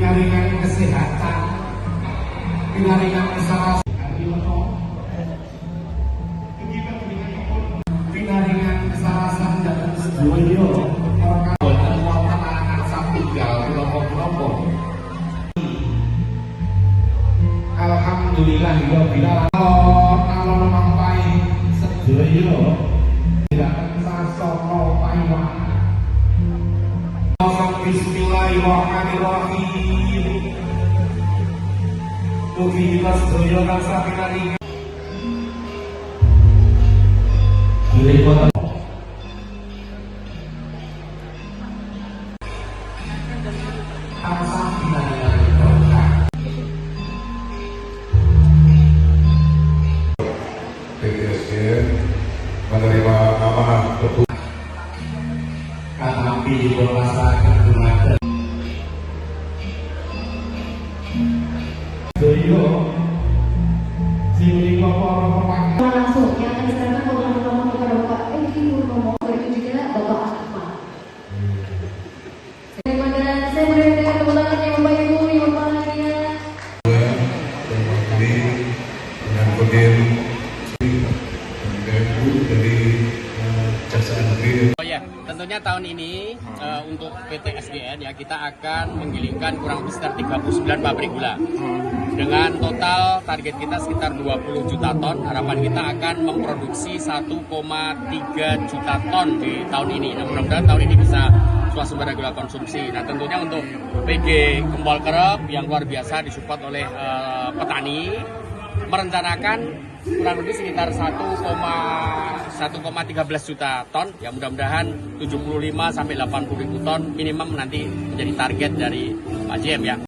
pinaringan kesehatan, pinaringan usaha, pinaringan kesarasan dan sedoyo orang wonten anak satunggal kelompok-kelompok. Alhamdulillah ya bila alon mampai sedoyo tidak sasono paiwan. Bismillahirrahmanirrahim. Mugi kita sedoyo tansah pinaringan PTSD menerima amanah kami bermasyarakat Bungadan Doyo Sini para pemakai langsung yang akan diserahkan ngomong-ngomong kepada Bapak Ibu ngomong itu juga Bapak Akmal. Saya beri dengan kemuliaan yang Bapak Ibu yang bahagia. yang mewakili dengan kodim dari Jaksa Negeri. Oh ya, tentunya tahun ini untuk PT SGN ya kita akan menggilingkan kurang lebih sekitar 39 pabrik gula. Dengan total target kita sekitar 20 juta ton, harapan kita akan memproduksi 1,3 juta ton di tahun ini. Nah, mudah-mudahan tahun ini bisa swasembada gula konsumsi. Nah, tentunya untuk PG Gempol Kerep yang luar biasa disupport oleh petani merencanakan kurang lebih sekitar 1,13 juta ton. Ya mudah-mudahan 75 sampai 80 ribu ton minimum nanti menjadi target dari Pak JM ya.